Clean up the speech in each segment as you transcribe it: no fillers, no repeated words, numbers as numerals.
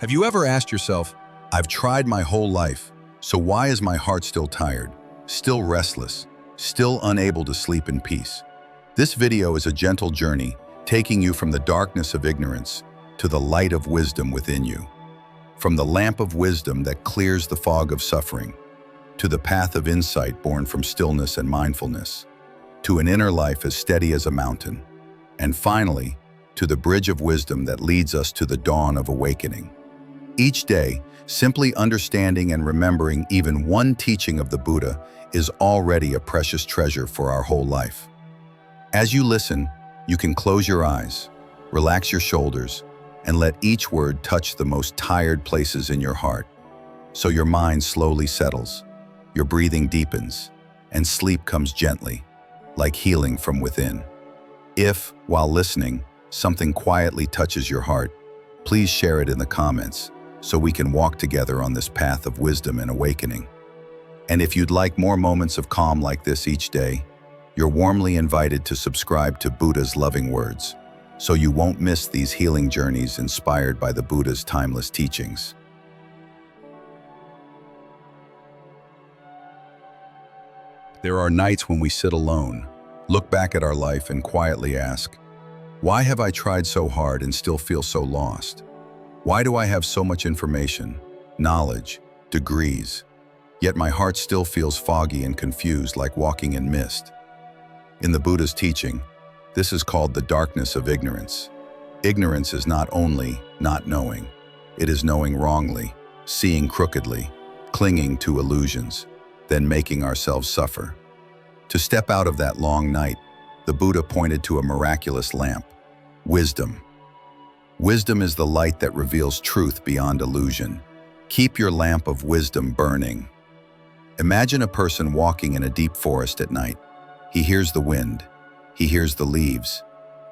Have you ever asked yourself, I've tried my whole life, so why is my heart still tired, still restless, still unable to sleep in peace? This video is a gentle journey, taking you from the darkness of ignorance to the light of wisdom within you. From the lamp of wisdom that clears the fog of suffering, to the path of insight born from stillness and mindfulness, to an inner life as steady as a mountain, and finally, to the bridge of wisdom that leads us to the dawn of awakening. Each day, simply understanding and remembering even one teaching of the Buddha is already a precious treasure for our whole life. As you listen, you can close your eyes, relax your shoulders, and let each word touch the most tired places in your heart. So your mind slowly settles, your breathing deepens, and sleep comes gently, like healing from within. If, while listening, something quietly touches your heart, please share it in the comments so we can walk together on this path of wisdom and awakening. And if you'd like more moments of calm like this each day, you're warmly invited to subscribe to Buddha's Loving Words, so you won't miss these healing journeys inspired by the Buddha's timeless teachings. There are nights when we sit alone, look back at our life and quietly ask, why have I tried so hard and still feel so lost? Why do I have so much information, knowledge, degrees, yet my heart still feels foggy and confused like walking in mist? In the Buddha's teaching, this is called the darkness of ignorance. Ignorance is not only not knowing, it is knowing wrongly, seeing crookedly, clinging to illusions, then making ourselves suffer. To step out of that long night, the Buddha pointed to a miraculous lamp, wisdom. Wisdom is the light that reveals truth beyond illusion. Keep your lamp of wisdom burning. Imagine a person walking in a deep forest at night. He hears the wind. He hears the leaves.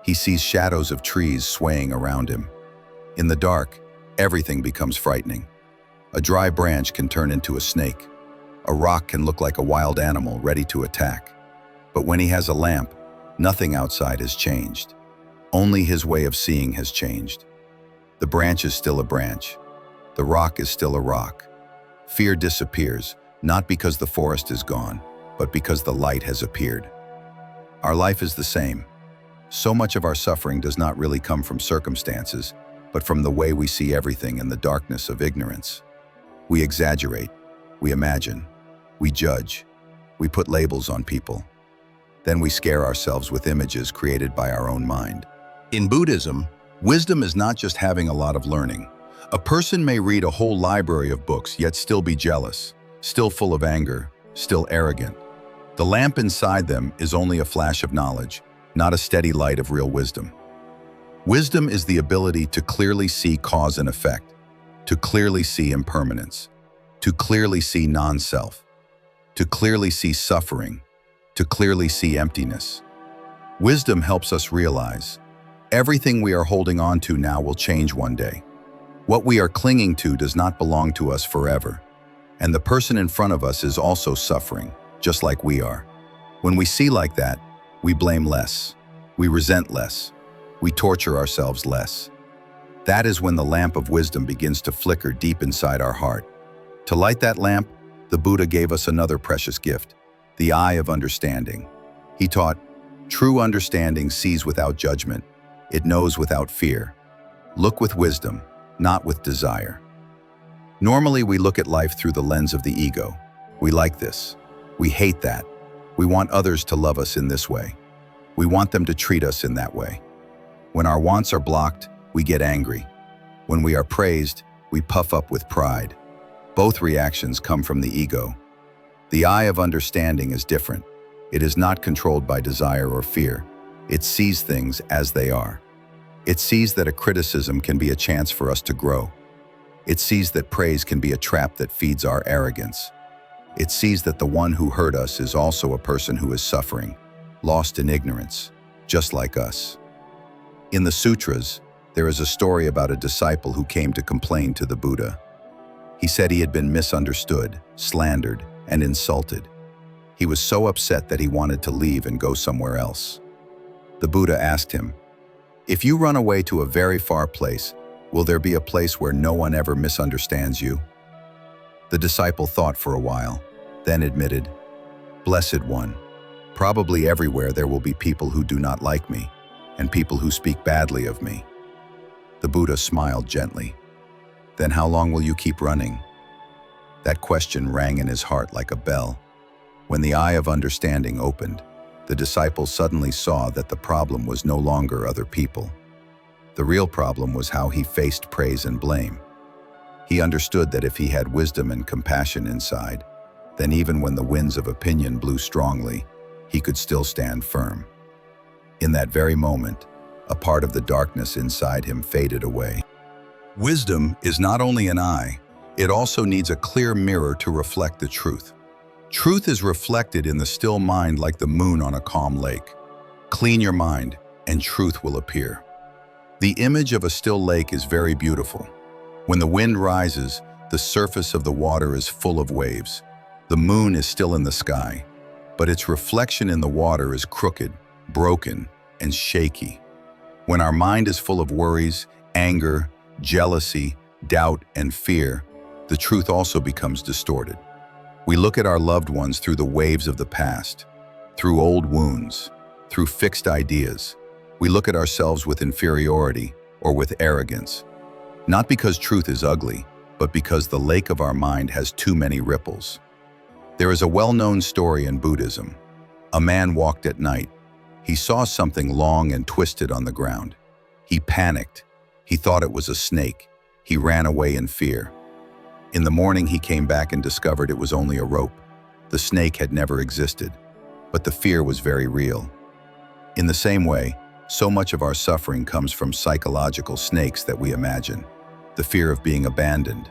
He sees shadows of trees swaying around him. In the dark, everything becomes frightening. A dry branch can turn into a snake. A rock can look like a wild animal ready to attack. But when he has a lamp, nothing outside has changed. Only his way of seeing has changed. The branch is still a branch. The rock is still a rock. Fear disappears, not because the forest is gone, but because the light has appeared. Our life is the same. So much of our suffering does not really come from circumstances, but from the way we see everything in the darkness of ignorance. We exaggerate, we imagine, we judge, we put labels on people. Then we scare ourselves with images created by our own mind. In Buddhism, wisdom is not just having a lot of learning. A person may read a whole library of books yet still be jealous, still full of anger, still arrogant. The lamp inside them is only a flash of knowledge, not a steady light of real wisdom. Wisdom is the ability to clearly see cause and effect, to clearly see impermanence, to clearly see non-self, to clearly see suffering, to clearly see emptiness. Wisdom helps us realize everything we are holding on to now will change one day. What we are clinging to does not belong to us forever, and the person in front of us is also suffering, just like we are. When we see like that, we blame less, we resent less, we torture ourselves less. That is when the lamp of wisdom begins to flicker deep inside our heart. To light that lamp, the Buddha gave us another precious gift, the eye of understanding. He taught, true understanding sees without judgment. It knows without fear. Look with wisdom, not with desire. Normally, we look at life through the lens of the ego. We like this. We hate that. We want others to love us in this way. We want them to treat us in that way. When our wants are blocked, we get angry. When we are praised, we puff up with pride. Both reactions come from the ego. The eye of understanding is different. It is not controlled by desire or fear. It sees things as they are. It sees that a criticism can be a chance for us to grow. It sees that praise can be a trap that feeds our arrogance. It sees that the one who hurt us is also a person who is suffering, lost in ignorance, just like us. In the sutras, there is a story about a disciple who came to complain to the Buddha. He said he had been misunderstood, slandered, and insulted. He was so upset that he wanted to leave and go somewhere else. The Buddha asked him, "If you run away to a very far place, Will there be a place where no one ever misunderstands you? The disciple thought for a while, then admitted, "Blessed One, probably everywhere there will be people who do not like me, and people who speak badly of me." The Buddha smiled gently. "Then how long will you keep running?" That question rang in his heart like a bell. When the eye of understanding opened, the disciple suddenly saw that the problem was no longer other people. The real problem was how he faced praise and blame. He understood that if he had wisdom and compassion inside, then even when the winds of opinion blew strongly, he could still stand firm. In that very moment, a part of the darkness inside him faded away. Wisdom is not only an eye, it also needs a clear mirror to reflect the truth. Truth is reflected in the still mind like the moon on a calm lake. Clean your mind, and truth will appear. The image of a still lake is very beautiful. When the wind rises, the surface of the water is full of waves. The moon is still in the sky, but its reflection in the water is crooked, broken, and shaky. When our mind is full of worries, anger, jealousy, doubt, and fear, the truth also becomes distorted. We look at our loved ones through the waves of the past, through old wounds, through fixed ideas. We look at ourselves with inferiority or with arrogance, not because truth is ugly, but because the lake of our mind has too many ripples. There is a well-known story in Buddhism. A man walked at night. He saw something long and twisted on the ground. He panicked. He thought it was a snake. He ran away in fear. In the morning, he came back and discovered it was only a rope. The snake had never existed, but the fear was very real. In the same way, so much of our suffering comes from psychological snakes that we imagine. The fear of being abandoned,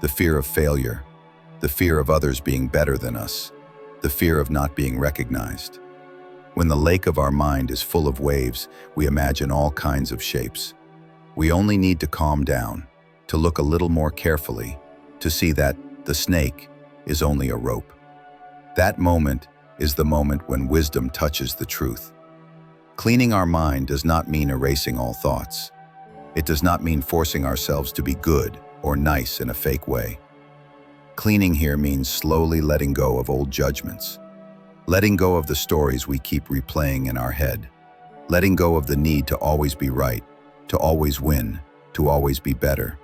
the fear of failure, the fear of others being better than us, the fear of not being recognized. When the lake of our mind is full of waves, we imagine all kinds of shapes. We only need to calm down, to look a little more carefully, to see that the snake is only a rope. That moment is the moment when wisdom touches the truth. Cleaning our mind does not mean erasing all thoughts. It does not mean forcing ourselves to be good or nice in a fake way. Cleaning here means slowly letting go of old judgments, letting go of the stories we keep replaying in our head, letting go of the need to always be right, to always win, to always be better.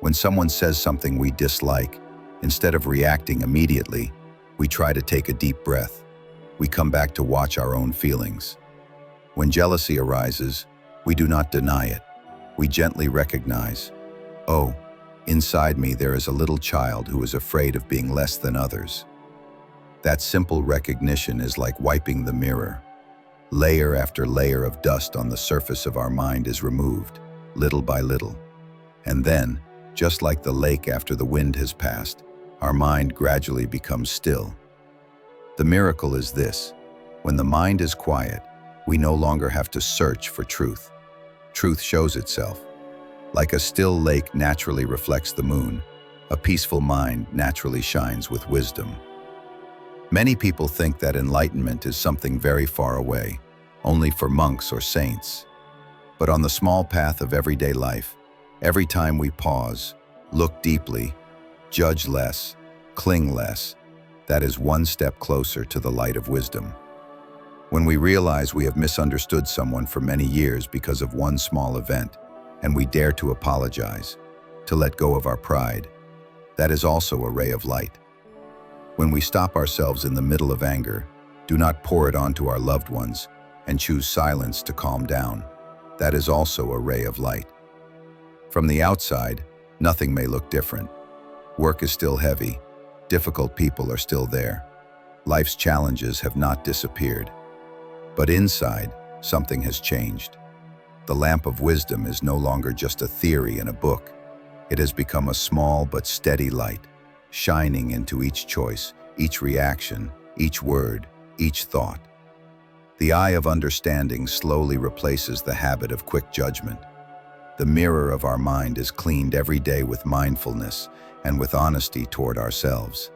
When someone says something we dislike, instead of reacting immediately, we try to take a deep breath. We come back to watch our own feelings. When jealousy arises, we do not deny it. We gently recognize, "Oh, inside me there is a little child who is afraid of being less than others." That simple recognition is like wiping the mirror. Layer after layer of dust on the surface of our mind is removed, little by little. And then, just like the lake after the wind has passed, our mind gradually becomes still. The miracle is this: when the mind is quiet, we no longer have to search for truth. Truth shows itself. Like a still lake naturally reflects the moon, a peaceful mind naturally shines with wisdom. Many people think that enlightenment is something very far away, only for monks or saints. But on the small path of everyday life, every time we pause, look deeply, judge less, cling less, that is one step closer to the light of wisdom. When we realize we have misunderstood someone for many years because of one small event, and we dare to apologize, to let go of our pride, that is also a ray of light. When we stop ourselves in the middle of anger, do not pour it onto our loved ones, and choose silence to calm down, that is also a ray of light. From the outside, nothing may look different. Work is still heavy, difficult people are still there. Life's challenges have not disappeared. But inside, something has changed. The lamp of wisdom is no longer just a theory in a book. It has become a small but steady light, shining into each choice, each reaction, each word, each thought. The eye of understanding slowly replaces the habit of quick judgment. The mirror of our mind is cleaned every day with mindfulness and with honesty toward ourselves.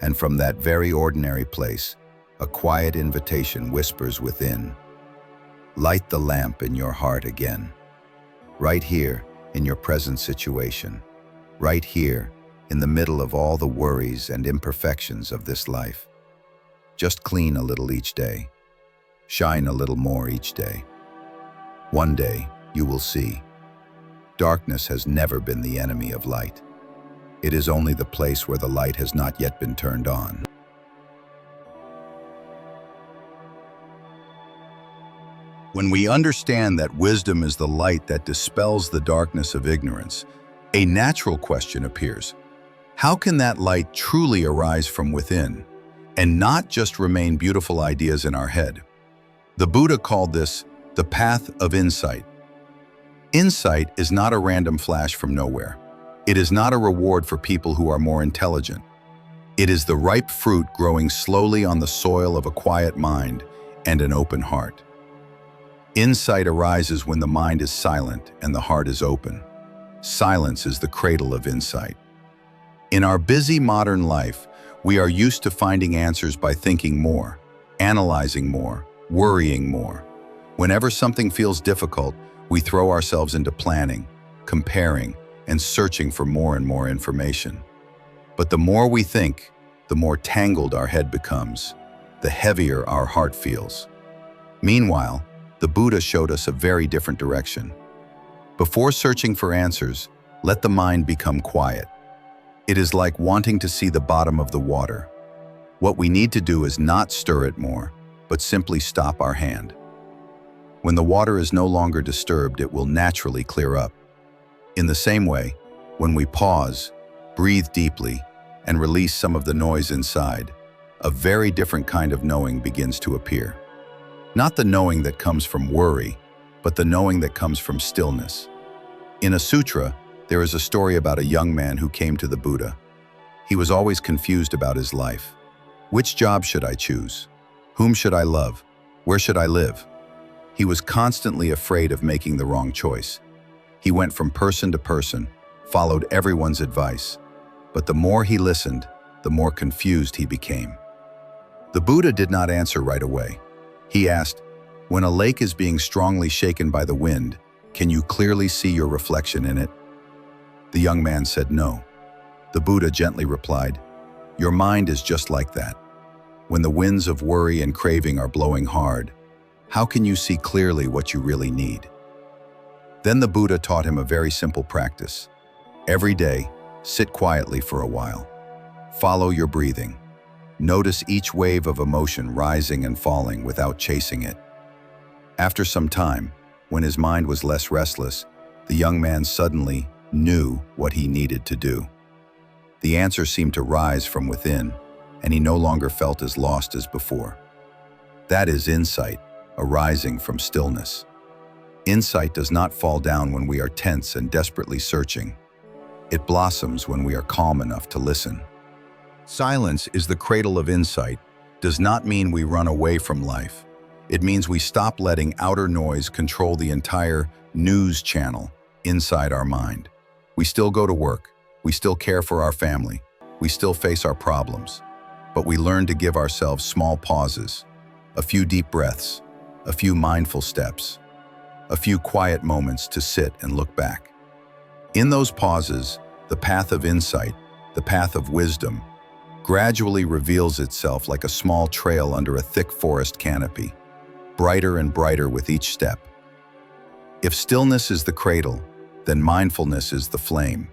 And from that very ordinary place, a quiet invitation whispers within. Light the lamp in your heart again. Right here, in your present situation, right here, in the middle of all the worries and imperfections of this life. Just clean a little each day. Shine a little more each day. One day, you will see. Darkness has never been the enemy of light. It is only the place where the light has not yet been turned on. When we understand that wisdom is the light that dispels the darkness of ignorance, a natural question appears. How can that light truly arise from within, and not just remain beautiful ideas in our head? The Buddha called this the path of insight. Insight is not a random flash from nowhere. It is not a reward for people who are more intelligent. It is the ripe fruit growing slowly on the soil of a quiet mind and an open heart. Insight arises when the mind is silent and the heart is open. Silence is the cradle of insight. In our busy modern life, we are used to finding answers by thinking more, analyzing more, worrying more. Whenever something feels difficult, we throw ourselves into planning, comparing, and searching for more and more information. But the more we think, the more tangled our head becomes, the heavier our heart feels. Meanwhile, the Buddha showed us a very different direction. Before searching for answers, let the mind become quiet. It is like wanting to see the bottom of the water. What we need to do is not stir it more, but simply stop our hand. When the water is no longer disturbed, it will naturally clear up. In the same way, when we pause, breathe deeply, and release some of the noise inside, a very different kind of knowing begins to appear. Not the knowing that comes from worry, but the knowing that comes from stillness. In a sutra, there is a story about a young man who came to the Buddha. He was always confused about his life. Which job should I choose? Whom should I love? Where should I live? He was constantly afraid of making the wrong choice. He went from person to person, followed everyone's advice. But the more he listened, the more confused he became. The Buddha did not answer right away. He asked, "When a lake is being strongly shaken by the wind, can you clearly see your reflection in it?" The young man said no. The Buddha gently replied, "Your mind is just like that. When the winds of worry and craving are blowing hard, how can you see clearly what you really need?" Then the Buddha taught him a very simple practice. Every day, sit quietly for a while. Follow your breathing. Notice each wave of emotion rising and falling without chasing it. After some time, when his mind was less restless, the young man suddenly knew what he needed to do. The answer seemed to rise from within, and he no longer felt as lost as before. That is insight, arising from stillness. Insight does not fall down when we are tense and desperately searching. It blossoms when we are calm enough to listen. Silence is the cradle of insight does not mean we run away from life. It means we stop letting outer noise control the entire news channel inside our mind. We still go to work, we still care for our family, we still face our problems, but we learn to give ourselves small pauses, a few deep breaths, a few mindful steps, a few quiet moments to sit and look back. In those pauses, the path of insight, the path of wisdom, gradually reveals itself like a small trail under a thick forest canopy, brighter and brighter with each step. If stillness is the cradle, then mindfulness is the flame.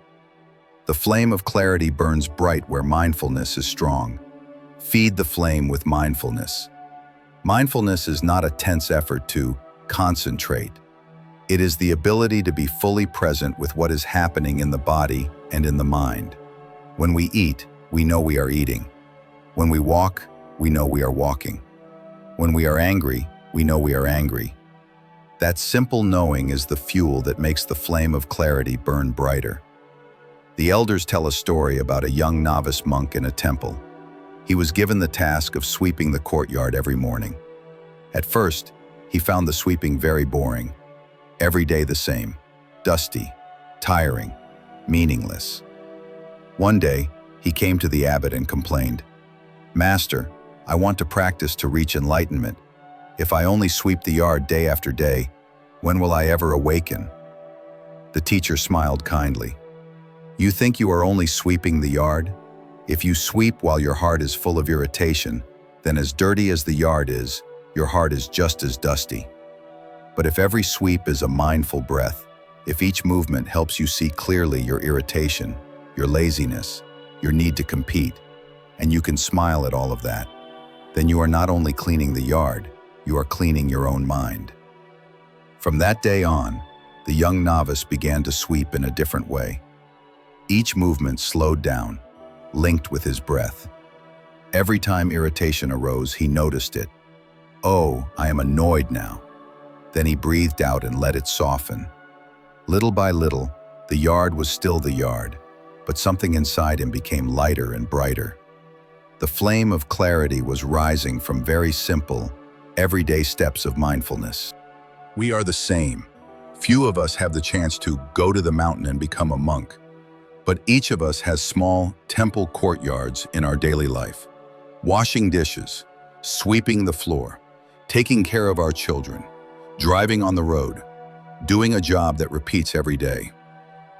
The flame of clarity burns bright where mindfulness is strong. Feed the flame with mindfulness. Mindfulness is not a tense effort to concentrate. It is the ability to be fully present with what is happening in the body and in the mind. When we eat, we know we are eating. When we walk, we know we are walking. When we are angry, we know we are angry. That simple knowing is the fuel that makes the flame of clarity burn brighter. The elders tell a story about a young novice monk in a temple. He was given the task of sweeping the courtyard every morning. At first, he found the sweeping very boring. Every day the same, dusty, tiring, meaningless. One day, he came to the abbot and complained, "Master, I want to practice to reach enlightenment. If I only sweep the yard day after day, when will I ever awaken?" The teacher smiled kindly. You think you are only sweeping the yard? If you sweep while your heart is full of irritation, then as dirty as the yard is, your heart is just as dusty. But if every sweep is a mindful breath, if each movement helps you see clearly your irritation, your laziness, your need to compete, and you can smile at all of that, then you are not only cleaning the yard, you are cleaning your own mind. From that day on, the young novice began to sweep in a different way. Each movement slowed down, linked with his breath. Every time irritation arose, he noticed it. Oh, I am annoyed now. Then he breathed out and let it soften. Little by little, the yard was still the yard, but something inside him became lighter and brighter. The flame of clarity was rising from very simple, everyday steps of mindfulness. We are the same. Few of us have the chance to go to the mountain and become a monk, but each of us has small temple courtyards in our daily life. Washing dishes, sweeping the floor, taking care of our children, driving on the road, doing a job that repeats every day.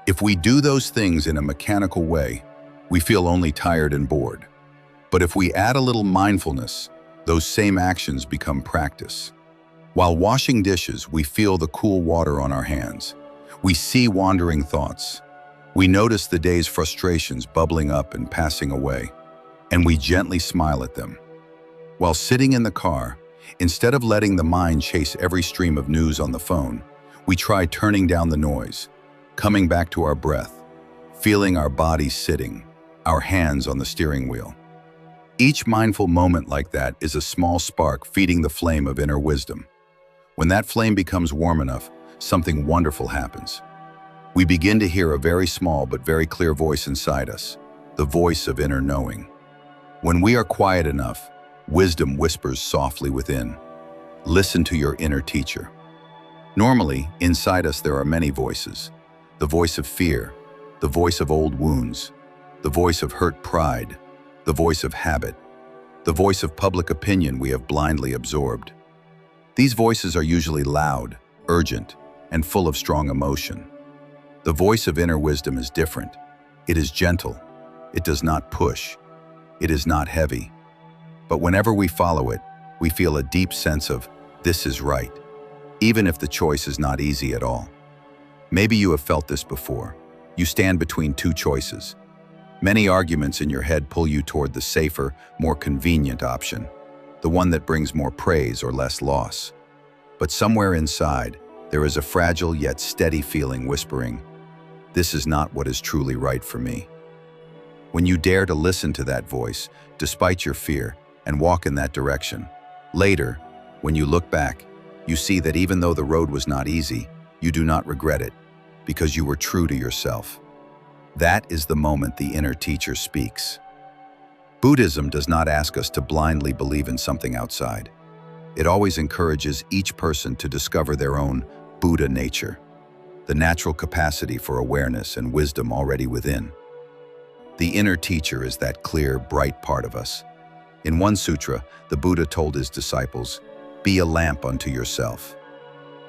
If we do those things in a mechanical way, we feel only tired and bored. But if we add a little mindfulness, those same actions become practice. While washing dishes, we feel the cool water on our hands. We see wandering thoughts. We notice the day's frustrations bubbling up and passing away, and we gently smile at them. While sitting in the car, instead of letting the mind chase every stream of news on the phone, we try turning down the noise, coming back to our breath, feeling our bodies sitting, our hands on the steering wheel. Each mindful moment like that is a small spark feeding the flame of inner wisdom. When that flame becomes warm enough, something wonderful happens. We begin to hear a very small but very clear voice inside us, the voice of inner knowing. When we are quiet enough, wisdom whispers softly within. Listen to your inner teacher. Normally, inside us there are many voices. The voice of fear, the voice of old wounds, the voice of hurt pride, the voice of habit, the voice of public opinion we have blindly absorbed. These voices are usually loud, urgent, and full of strong emotion. The voice of inner wisdom is different. It is gentle. It does not push. It is not heavy. But whenever we follow it, we feel a deep sense of, this is right, even if the choice is not easy at all. Maybe you have felt this before. You stand between two choices. Many arguments in your head pull you toward the safer, more convenient option, the one that brings more praise or less loss. But somewhere inside, there is a fragile yet steady feeling whispering, this is not what is truly right for me. When you dare to listen to that voice, despite your fear, and walk in that direction, later, when you look back, you see that even though the road was not easy, you do not regret it, because you were true to yourself. That is the moment the inner teacher speaks. Buddhism does not ask us to blindly believe in something outside. It always encourages each person to discover their own Buddha nature, the natural capacity for awareness and wisdom already within. The inner teacher is that clear, bright part of us. In one sutra, the Buddha told his disciples, "Be a lamp unto yourself."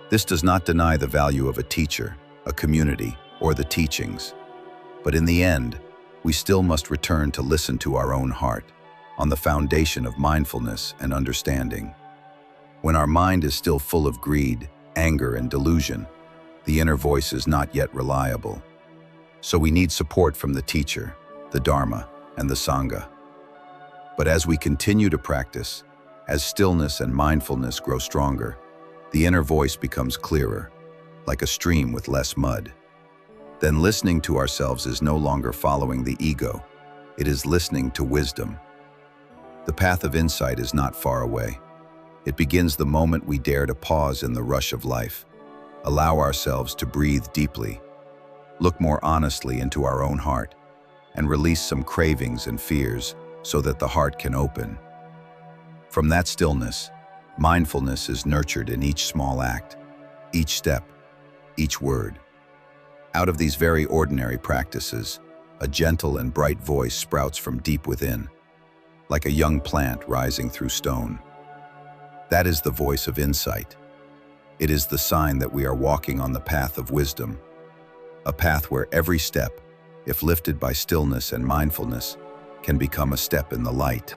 This does not deny the value of a teacher, a community, or the teachings. But in the end, we still must return to listen to our own heart, on the foundation of mindfulness and understanding. When our mind is still full of greed, anger, and delusion, the inner voice is not yet reliable. So we need support from the teacher, the Dharma, and the Sangha. But as we continue to practice, as stillness and mindfulness grow stronger, the inner voice becomes clearer, like a stream with less mud. Then listening to ourselves is no longer following the ego. It is listening to wisdom. The path of insight is not far away. It begins the moment we dare to pause in the rush of life, allow ourselves to breathe deeply, look more honestly into our own heart, and release some cravings and fears so that the heart can open. From that stillness, mindfulness is nurtured in each small act, each step, each word. Out of these very ordinary practices, a gentle and bright voice sprouts from deep within, like a young plant rising through stone. That is the voice of insight. It is the sign that we are walking on the path of wisdom. a path where every step, if lifted by stillness and mindfulness, can become a step in the light.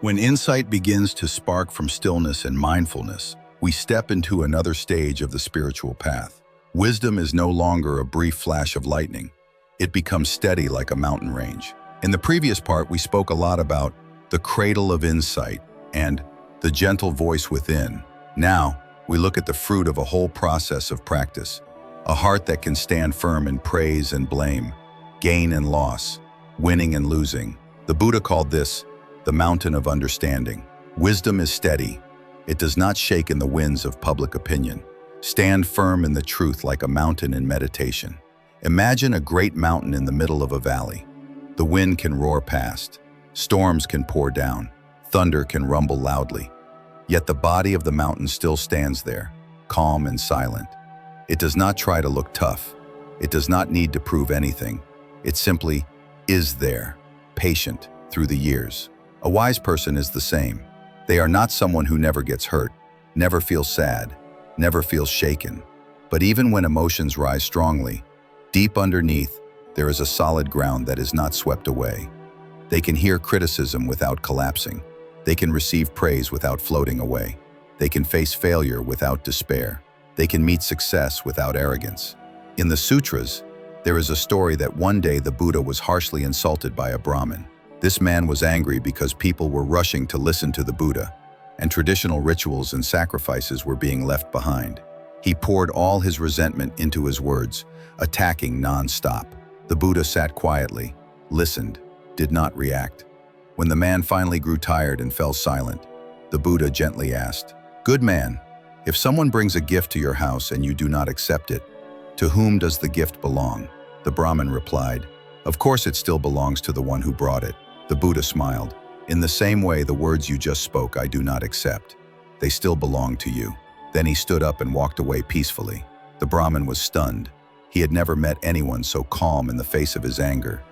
When insight begins to spark from stillness and mindfulness, we step into another stage of the spiritual path. Wisdom is no longer a brief flash of lightning. It becomes steady like a mountain range. In the previous part, we spoke a lot about the cradle of insight and the gentle voice within. Now, we look at the fruit of a whole process of practice, a heart that can stand firm in praise and blame, gain and loss, winning and losing. The Buddha called this the mountain of understanding. Wisdom is steady. It does not shake in the winds of public opinion. Stand firm in the truth like a mountain in meditation. Imagine a great mountain in the middle of a valley. The wind can roar past. Storms can pour down. Thunder can rumble loudly. Yet the body of the mountain still stands there, calm and silent. It does not try to look tough. It does not need to prove anything. It simply is there, patient through the years. A wise person is the same. They are not someone who never gets hurt, never feels sad, never feels shaken. But even when emotions rise strongly, deep underneath, there is a solid ground that is not swept away. They can hear criticism without collapsing. They can receive praise without floating away. They can face failure without despair. They can meet success without arrogance. In the sutras, there is a story that one day the Buddha was harshly insulted by a Brahmin. This man was angry because people were rushing to listen to the Buddha, and traditional rituals and sacrifices were being left behind. He poured all his resentment into his words, attacking non-stop. The Buddha sat quietly, listened, did not react. When the man finally grew tired and fell silent, the Buddha gently asked, "Good man, if someone brings a gift to your house and you do not accept it, to whom does the gift belong?" The Brahmin replied, "Of course it still belongs to the one who brought it." The Buddha smiled. "In the same way, the words you just spoke I do not accept. They still belong to you." Then he stood up and walked away peacefully. The Brahmin was stunned. He had never met anyone so calm in the face of his anger.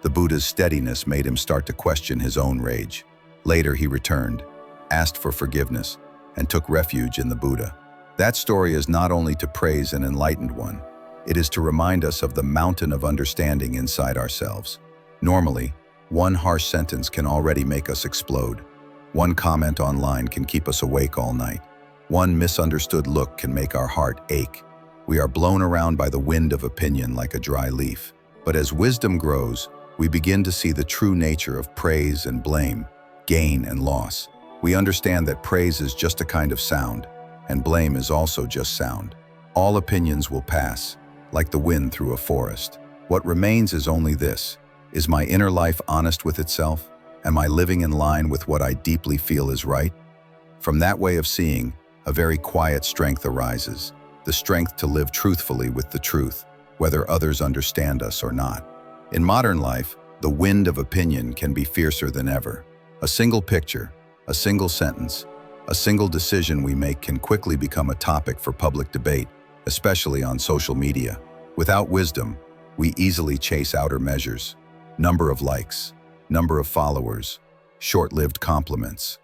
The Buddha's steadiness made him start to question his own rage. Later he returned, asked for forgiveness, and took refuge in the Buddha. That story is not only to praise an enlightened one, it is to remind us of the mountain of understanding inside ourselves. Normally, one harsh sentence can already make us explode. One comment online can keep us awake all night. One misunderstood look can make our heart ache. We are blown around by the wind of opinion like a dry leaf. But as wisdom grows, we begin to see the true nature of praise and blame, gain and loss. We understand that praise is just a kind of sound, and blame is also just sound. All opinions will pass, like the wind through a forest. What remains is only this: is my inner life honest with itself? Am I living in line with what I deeply feel is right? From that way of seeing, a very quiet strength arises, the strength to live truthfully with the truth, whether others understand us or not. In modern life, the wind of opinion can be fiercer than ever. A single picture, a single sentence, a single decision we make can quickly become a topic for public debate, especially on social media. Without wisdom, we easily chase outer measures: number of likes, number of followers, short-lived compliments.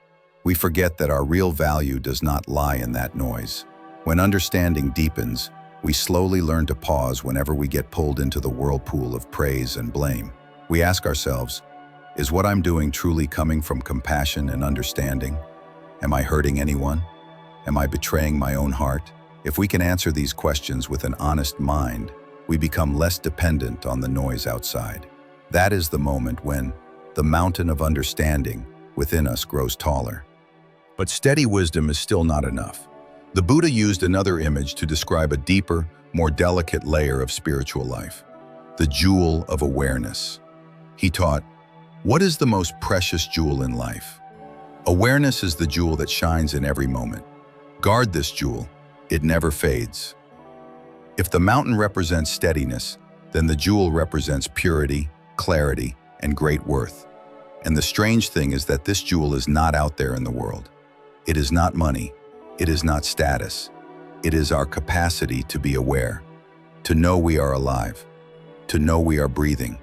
We forget that our real value does not lie in that noise. When understanding deepens, we slowly learn to pause whenever we get pulled into the whirlpool of praise and blame. We ask ourselves, is what I'm doing truly coming from compassion and understanding? Am I hurting anyone? Am I betraying my own heart? If we can answer these questions with an honest mind, we become less dependent on the noise outside. That is the moment when the mountain of understanding within us grows taller. But steady wisdom is still not enough. The Buddha used another image to describe a deeper, more delicate layer of spiritual life: the jewel of awareness. He taught, what is the most precious jewel in life? Awareness is the jewel that shines in every moment. Guard this jewel, it never fades. If the mountain represents steadiness, then the jewel represents purity, clarity, and great worth. And the strange thing is that this jewel is not out there in the world. It is not money. It is not status. It is our capacity to be aware, to know we are alive, to know we are breathing,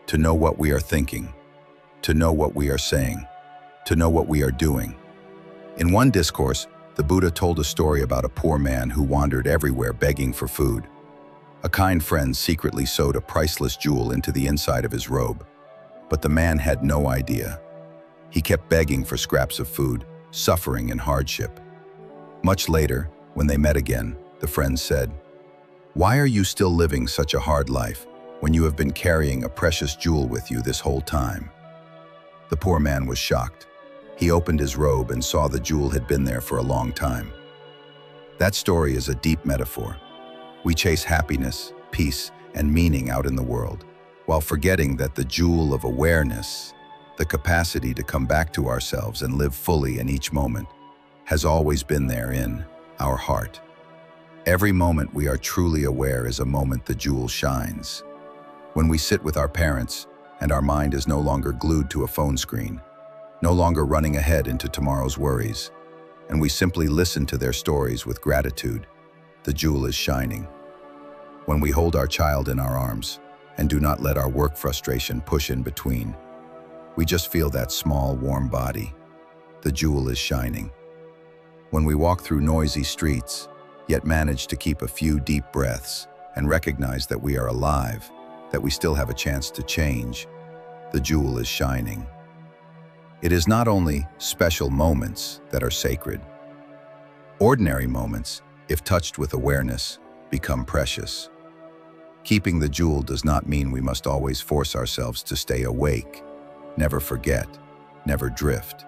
to know what we are thinking, to know what we are saying, to know what we are doing. In one discourse, The Buddha told a story about a poor man who wandered everywhere begging for food. A kind friend secretly sewed a priceless jewel into the inside of his robe, but the man had no idea. He kept begging for scraps of food, suffering in hardship. Much later, when they met again, the friend said, "Why are you still living such a hard life when you have been carrying a precious jewel with you this whole time?" The poor man was shocked. He opened his robe and saw the jewel had been there for a long time. That story is a deep metaphor. We chase happiness, peace, and meaning out in the world, while forgetting that the jewel of awareness, the capacity to come back to ourselves and live fully in each moment, has always been there in our heart. Every moment we are truly aware is a moment the jewel shines. When we sit with our parents and our mind is no longer glued to a phone screen, no longer running ahead into tomorrow's worries, and we simply listen to their stories with gratitude, the jewel is shining. When we hold our child in our arms and do not let our work frustration push in between, we just feel that small, warm body. The jewel is shining. When we walk through noisy streets, yet manage to keep a few deep breaths and recognize that we are alive, that we still have a chance to change, the jewel is shining. It is not only special moments that are sacred. Ordinary moments, if touched with awareness, become precious. Keeping the jewel does not mean we must always force ourselves to stay awake, never forget, never drift.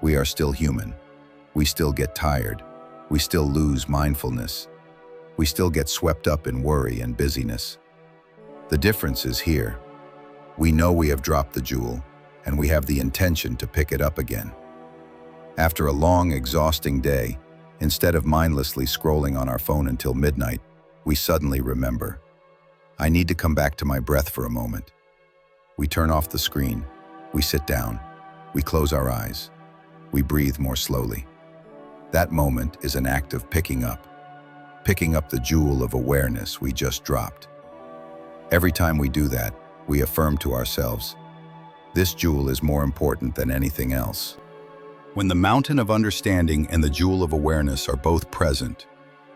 We are still human. We still get tired. We still lose mindfulness. We still get swept up in worry and busyness. The difference is here. We know we have dropped the jewel, and we have the intention to pick it up again. After a long, exhausting day, instead of mindlessly scrolling on our phone until midnight, we suddenly remember, I need to come back to my breath for a moment. We turn off the screen, we sit down, we close our eyes, we breathe more slowly. That moment is an act of picking up the jewel of awareness we just dropped. Every time we do that, we affirm to ourselves, this jewel is more important than anything else. When the mountain of understanding and the jewel of awareness are both present,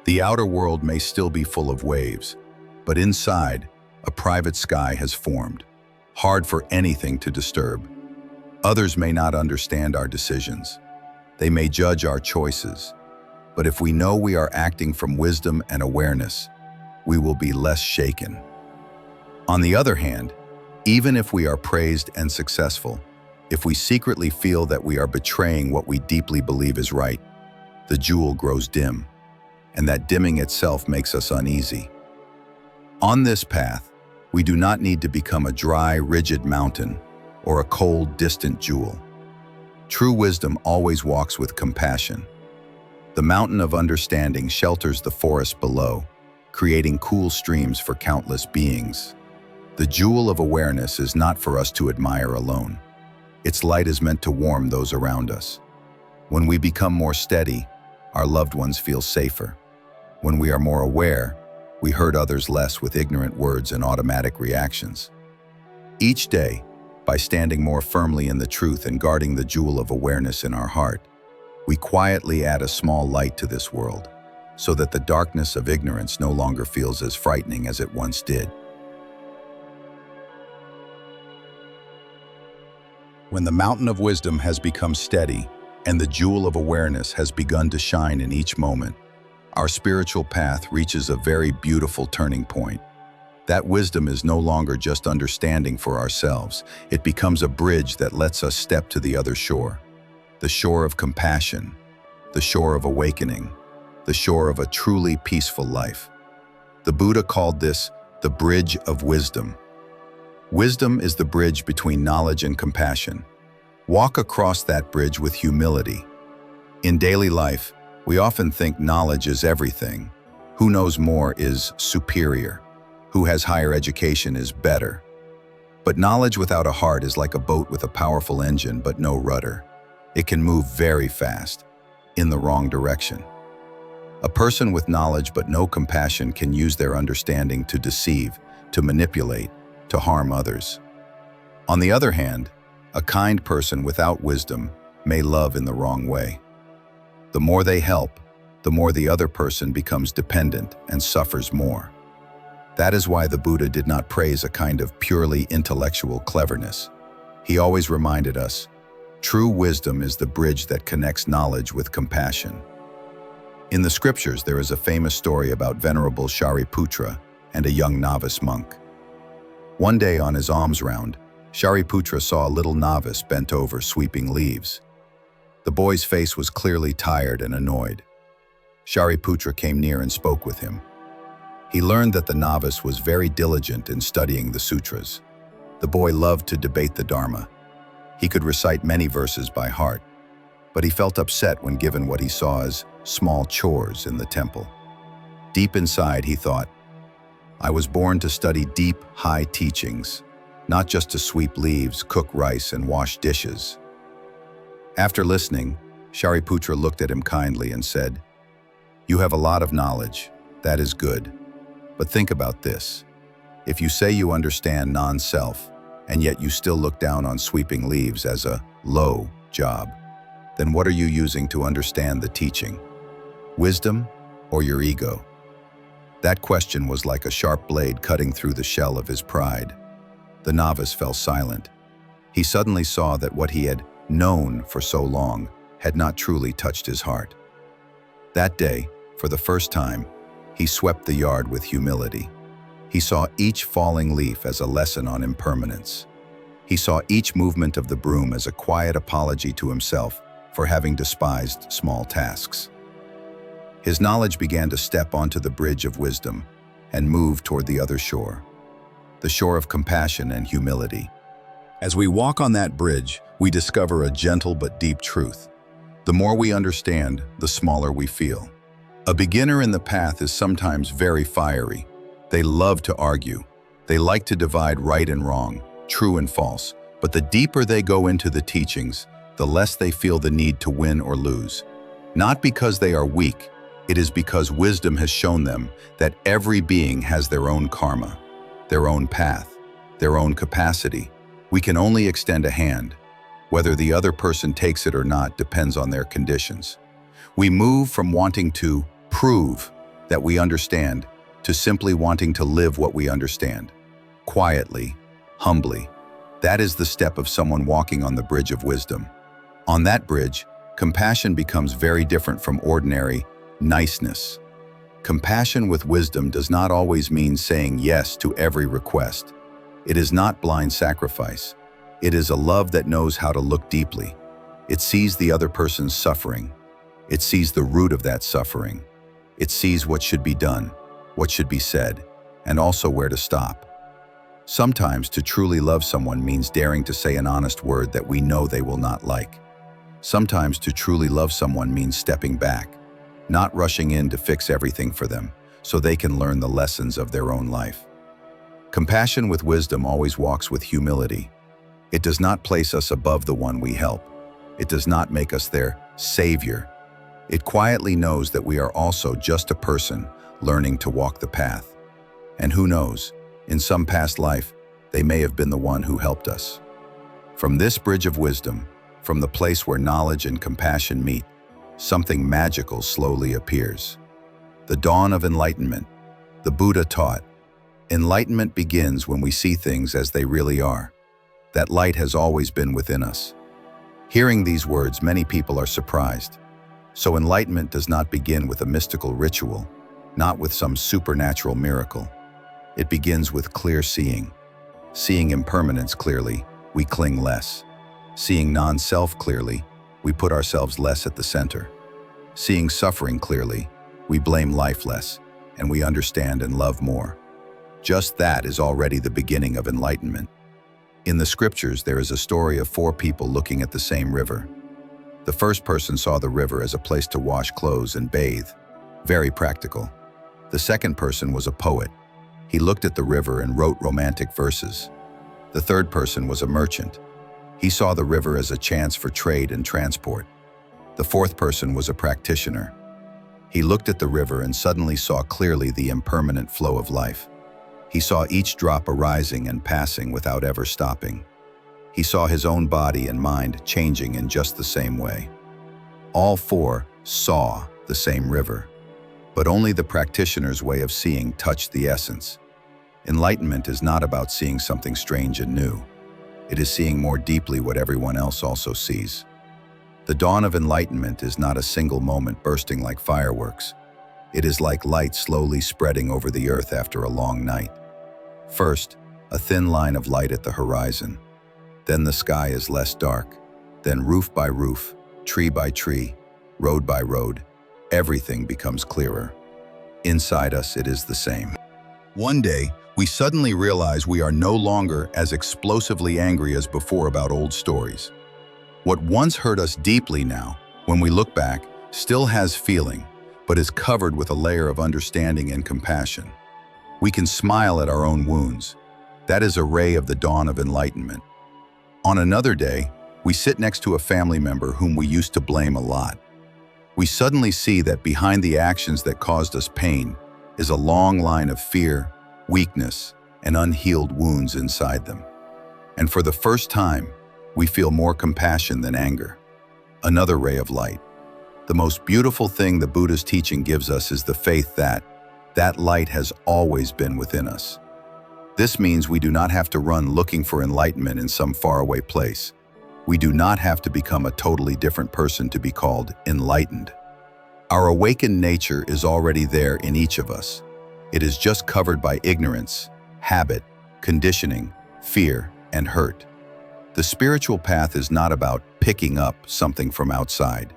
the outer world may still be full of waves, but inside, a private sky has formed, hard for anything to disturb. Others may not understand our decisions. They may judge our choices. But if we know we are acting from wisdom and awareness, we will be less shaken. On the other hand, even if we are praised and successful, if we secretly feel that we are betraying what we deeply believe is right, the jewel grows dim, and that dimming itself makes us uneasy. On this path, we do not need to become a dry, rigid mountain or a cold, distant jewel. True wisdom always walks with compassion. The mountain of understanding shelters the forest below, creating cool streams for countless beings. The jewel of awareness is not for us to admire alone. Its light is meant to warm those around us. When we become more steady, our loved ones feel safer. When we are more aware, we hurt others less with ignorant words and automatic reactions. Each day, by standing more firmly in the truth and guarding the jewel of awareness in our heart, we quietly add a small light to this world, so that the darkness of ignorance no longer feels as frightening as it once did. When the mountain of wisdom has become steady and the jewel of awareness has begun to shine in each moment, our spiritual path reaches a very beautiful turning point. That wisdom is no longer just understanding for ourselves. It becomes a bridge that lets us step to the other shore. The shore of compassion, the shore of awakening, the shore of a truly peaceful life. The Buddha called this the bridge of wisdom. Wisdom is the bridge between knowledge and compassion. Walk across that bridge with humility. In daily life, we often think knowledge is everything. Who knows more is superior. Who has higher education is better. But knowledge without a heart is like a boat with a powerful engine but no rudder. It can move very fast, in the wrong direction. A person with knowledge but no compassion can use their understanding to deceive, to manipulate, to harm others. On the other hand, a kind person without wisdom may love in the wrong way. The more they help, the more the other person becomes dependent and suffers more. That is why the Buddha did not praise a kind of purely intellectual cleverness. He always reminded us, true wisdom is the bridge that connects knowledge with compassion. In the scriptures, there is a famous story about Venerable Shariputra and a young novice monk. One day on his alms round, Shariputra saw a little novice bent over sweeping leaves. The boy's face was clearly tired and annoyed. Shariputra came near and spoke with him. He learned that the novice was very diligent in studying the sutras. The boy loved to debate the Dharma. He could recite many verses by heart, but he felt upset when given what he saw as small chores in the temple. Deep inside, he thought, I was born to study deep, high teachings, not just to sweep leaves, cook rice, and wash dishes. After listening, Shariputra looked at him kindly and said, You have a lot of knowledge. That is good. But think about this. If you say you understand non-self, and yet you still look down on sweeping leaves as a low job, then what are you using to understand the teaching? Wisdom or your ego? That question was like a sharp blade cutting through the shell of his pride. The novice fell silent. He suddenly saw that what he had known for so long had not truly touched his heart. That day, for the first time, he swept the yard with humility. He saw each falling leaf as a lesson on impermanence. He saw each movement of the broom as a quiet apology to himself for having despised small tasks. His knowledge began to step onto the bridge of wisdom and move toward the other shore, the shore of compassion and humility. As we walk on that bridge, we discover a gentle but deep truth. The more we understand, the smaller we feel. A beginner in the path is sometimes very fiery. They love to argue. They like to divide right and wrong, true and false. But the deeper they go into the teachings, the less they feel the need to win or lose. Not because they are weak, it is because wisdom has shown them that every being has their own karma, their own path, their own capacity. We can only extend a hand. Whether the other person takes it or not depends on their conditions. We move from wanting to prove that we understand to simply wanting to live what we understand. Quietly, humbly. That is the step of someone walking on the bridge of wisdom. On that bridge, compassion becomes very different from ordinary niceness. Compassion with wisdom does not always mean saying yes to every request. It is not blind sacrifice. It is a love that knows how to look deeply. It sees the other person's suffering. It sees the root of that suffering. It sees what should be done, what should be said, and also where to stop. Sometimes to truly love someone means daring to say an honest word that we know they will not like. Sometimes to truly love someone means stepping back, not rushing in to fix everything for them so they can learn the lessons of their own life. Compassion with wisdom always walks with humility. It does not place us above the one we help. It does not make us their savior. It quietly knows that we are also just a person learning to walk the path. And who knows, in some past life, they may have been the one who helped us. From this bridge of wisdom, from the place where knowledge and compassion meet, something magical slowly appears. The dawn of enlightenment. The Buddha taught, enlightenment begins when we see things as they really are. That light has always been within us. Hearing these words, many people are surprised. So enlightenment does not begin with a mystical ritual, not with some supernatural miracle. It begins with clear seeing. Seeing impermanence clearly, we cling less. Seeing non-self clearly, we put ourselves less at the center. Seeing suffering clearly, we blame life less, and we understand and love more. Just that is already the beginning of enlightenment. In the scriptures, there is a story of 4 people looking at the same river. The first person saw the river as a place to wash clothes and bathe. Very practical. The second person was a poet. He looked at the river and wrote romantic verses. The third person was a merchant. He saw the river as a chance for trade and transport. The fourth person was a practitioner. He looked at the river and suddenly saw clearly the impermanent flow of life. He saw each drop arising and passing without ever stopping. He saw his own body and mind changing in just the same way. All 4 saw the same river, but only the practitioner's way of seeing touched the essence. Enlightenment is not about seeing something strange and new. It is seeing more deeply what everyone else also sees. The dawn of enlightenment is not a single moment bursting like fireworks. It is like light slowly spreading over the earth after a long night. First, a thin line of light at the horizon. Then the sky is less dark. Then roof by roof, tree by tree, road by road, everything becomes clearer. Inside us, it is the same. One day, we suddenly realize we are no longer as explosively angry as before about old stories. What once hurt us deeply now, when we look back, still has feeling, but is covered with a layer of understanding and compassion. We can smile at our own wounds. That is a ray of the dawn of enlightenment. On another day, we sit next to a family member whom we used to blame a lot. We suddenly see that behind the actions that caused us pain is a long line of fear, weakness, and unhealed wounds inside them. And for the first time, we feel more compassion than anger. Another ray of light. The most beautiful thing the Buddha's teaching gives us is the faith that light has always been within us. This means we do not have to run looking for enlightenment in some faraway place. We do not have to become a totally different person to be called enlightened. Our awakened nature is already there in each of us. It is just covered by ignorance, habit, conditioning, fear, and hurt. The spiritual path is not about picking up something from outside.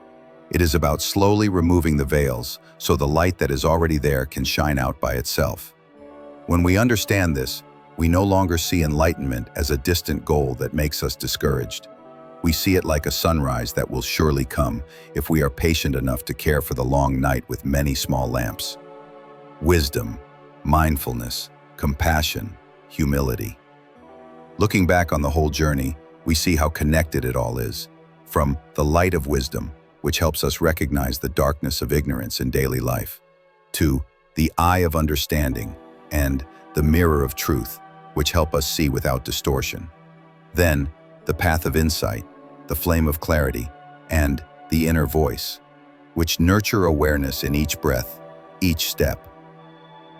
It is about slowly removing the veils so the light that is already there can shine out by itself. When we understand this, we no longer see enlightenment as a distant goal that makes us discouraged. We see it like a sunrise that will surely come if we are patient enough to care for the long night with many small lamps. Wisdom, mindfulness, compassion, humility. Looking back on the whole journey, we see how connected it all is. From the light of wisdom, which helps us recognize the darkness of ignorance in daily life, to the eye of understanding and the mirror of truth, which help us see without distortion. Then, the path of insight, the flame of clarity, and the inner voice, which nurture awareness in each breath, each step.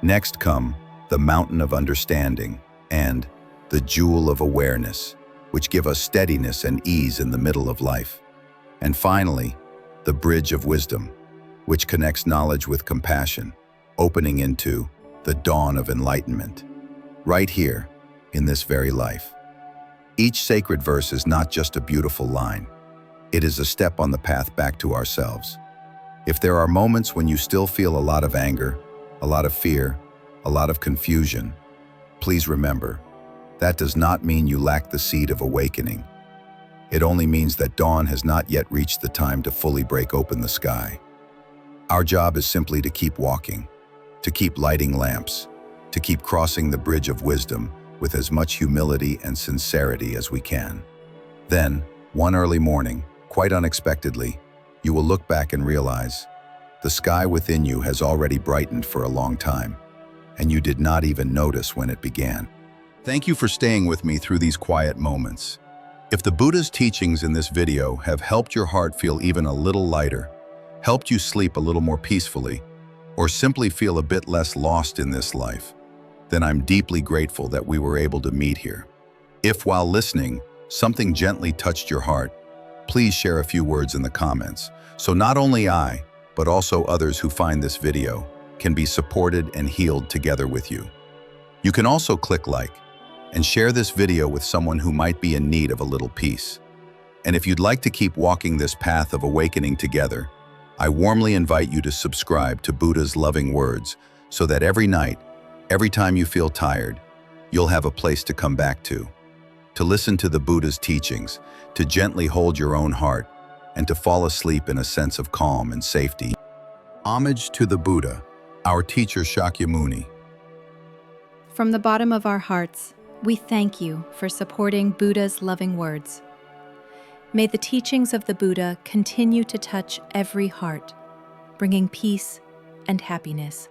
Next come the mountain of understanding and the jewel of awareness, which give us steadiness and ease in the middle of life. And finally, the bridge of wisdom, which connects knowledge with compassion, opening into the dawn of enlightenment, right here in this very life. Each sacred verse is not just a beautiful line. It is a step on the path back to ourselves. If there are moments when you still feel a lot of anger, a lot of fear, a lot of confusion, please remember, that does not mean you lack the seed of awakening. It only means that dawn has not yet reached the time to fully break open the sky. Our job is simply to keep walking, to keep lighting lamps, to keep crossing the bridge of wisdom with as much humility and sincerity as we can. Then, one early morning, quite unexpectedly, you will look back and realize the sky within you has already brightened for a long time, and you did not even notice when it began. Thank you for staying with me through these quiet moments. If the Buddha's teachings in this video have helped your heart feel even a little lighter, helped you sleep a little more peacefully, or simply feel a bit less lost in this life, then I'm deeply grateful that we were able to meet here. If while listening, something gently touched your heart, please share a few words in the comments, so not only I, but also others who find this video can be supported and healed together with you. You can also click like and share this video with someone who might be in need of a little peace. And if you'd like to keep walking this path of awakening together, I warmly invite you to subscribe to Buddha's Loving Words so that every night, every time you feel tired, you'll have a place to come back to listen to the Buddha's teachings, to gently hold your own heart, and to fall asleep in a sense of calm and safety. Homage to the Buddha, our teacher Shakyamuni. From the bottom of our hearts, we thank you for supporting Buddha's Loving Words. May the teachings of the Buddha continue to touch every heart, bringing peace and happiness.